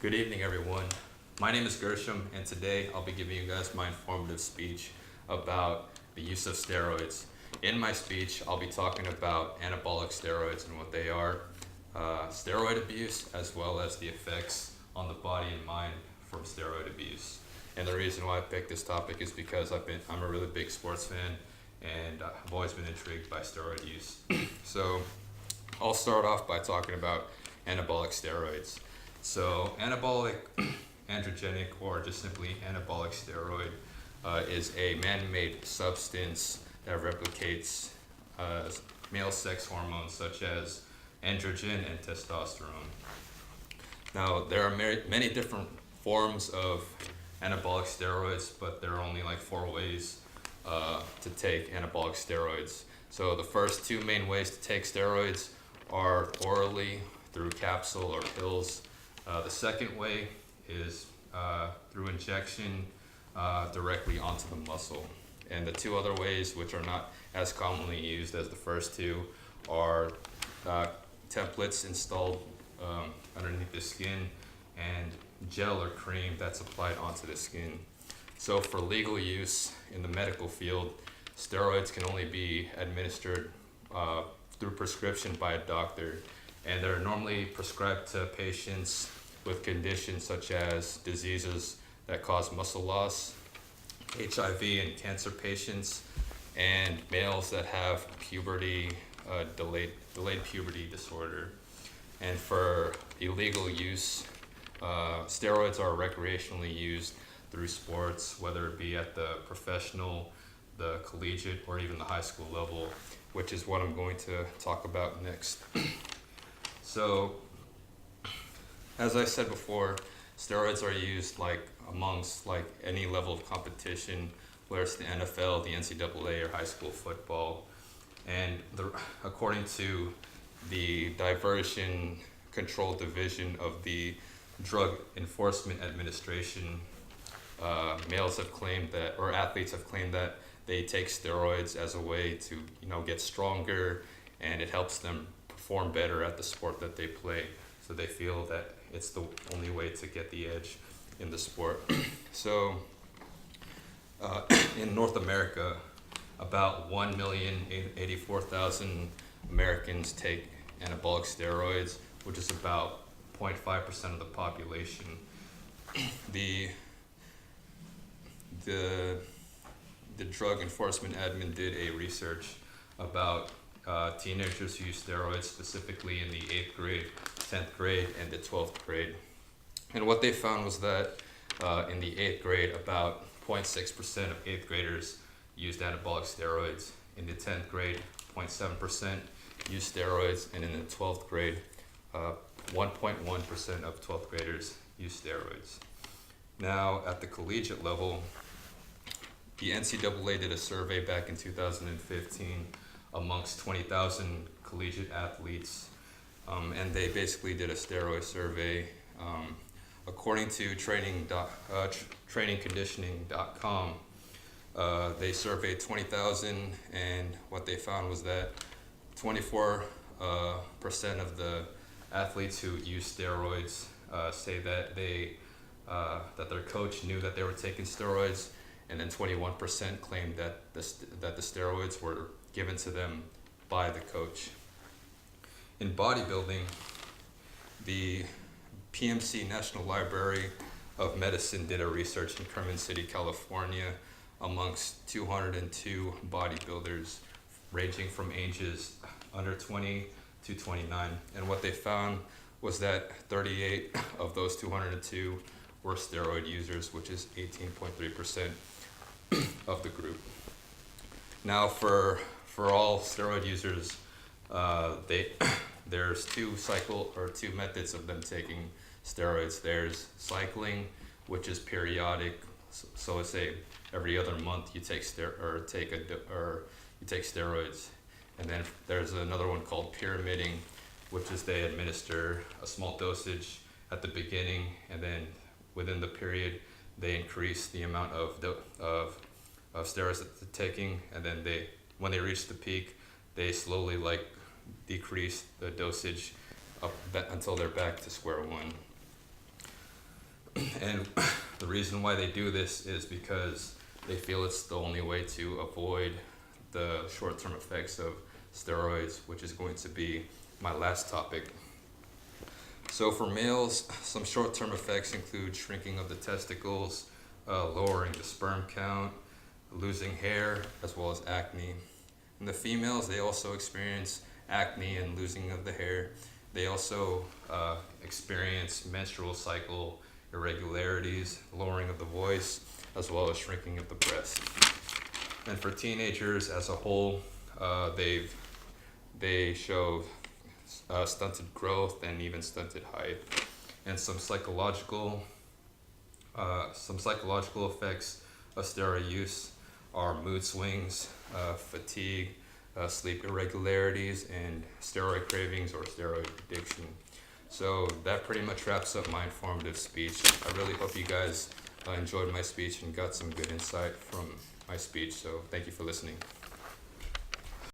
Good evening, everyone. My name is Gershom, and today I'll be giving you guys my informative speech about the use of steroids. In my speech, I'll be talking about anabolic steroids and what they are, steroid abuse, as well as the effects on the body and mind from steroid abuse. And the reason why I picked this topic is because I'm a really big sports fan, and I've always been intrigued by steroid use. So I'll start off by talking about anabolic steroids. So, anabolic androgenic, or just simply anabolic steroid, is a man made substance that replicates male sex hormones such as androgen and testosterone. Now, there are many different forms of anabolic steroids, but there are only like four ways to take anabolic steroids. So, the first two main ways to take steroids are orally through capsule or pills. The second way is through injection directly onto the muscle. And the two other ways, which are not as commonly used as the first two, are templates installed underneath the skin and gel or cream that's applied onto the skin. So for legal use in the medical field, steroids can only be administered through prescription by a doctor, and they're normally prescribed to patients with conditions such as diseases that cause muscle loss, HIV and cancer patients, and males that have puberty, delayed puberty disorder. And for illegal use, steroids are recreationally used through sports, whether it be at the professional, the collegiate, or even the high school level, which is what I'm going to talk about next. So, as I said before, steroids are used amongst any level of competition, whether it's the NFL, the NCAA, or high school football. And according to the Diversion Control Division of the Drug Enforcement Administration, males have claimed that, or athletes have claimed that they take steroids as a way to, get stronger, and it helps them perform better at the sport that they play. So they feel that it's the only way to get the edge in the sport. So in North America, about 1,084,000 Americans take anabolic steroids, which is about 0.5% of the population. The Drug Enforcement Admin did a research about teenagers who use steroids, specifically in the 8th grade, 10th grade, and the 12th grade. And what they found was that in the 8th grade, about 0.6% of 8th graders used anabolic steroids. In the 10th grade, 0.7% used steroids. And in the 12th grade, 1.1% of 12th graders used steroids. Now, at the collegiate level, the NCAA did a survey back in 2015 amongst 20,000 collegiate athletes, and they basically did a steroid survey. According to trainingconditioning.com, they surveyed 20,000, and what they found was that 24% of the athletes who use steroids say that that their coach knew that they were taking steroids, and then 21% claimed that the steroids were given to them by the coach. In bodybuilding, the PMC National Library of Medicine did a research in Kerman City, California, amongst 202 bodybuilders ranging from ages under 20 to 29. And what they found was that 38 of those 202 were steroid users, which is 18.3% of the group. Now, for all steroid users, there's two methods of them taking steroids. There's cycling, which is periodic. So let's say every other month you take steroids. And then there's another one called pyramiding, which is they administer a small dosage at the beginning, and then within the period they increase the amount of steroids that they're taking, and then when they reach the peak, they slowly decrease the dosage until they're back to square one. And the reason why they do this is because they feel it's the only way to avoid the short-term effects of steroids, which is going to be my last topic. So for males, some short-term effects include shrinking of the testicles, lowering the sperm count, losing hair, as well as acne. In the females, they also experience acne and losing of the hair. They also experience menstrual cycle irregularities, lowering of the voice, as well as shrinking of the breast. And for teenagers as a whole, they show stunted growth and even stunted height. And some psychological effects of steroid use are mood swings, fatigue, sleep irregularities, and steroid cravings or steroid addiction. So that pretty much wraps up my informative speech. I really hope you guys enjoyed my speech and got some good insight from my speech. So thank you for listening.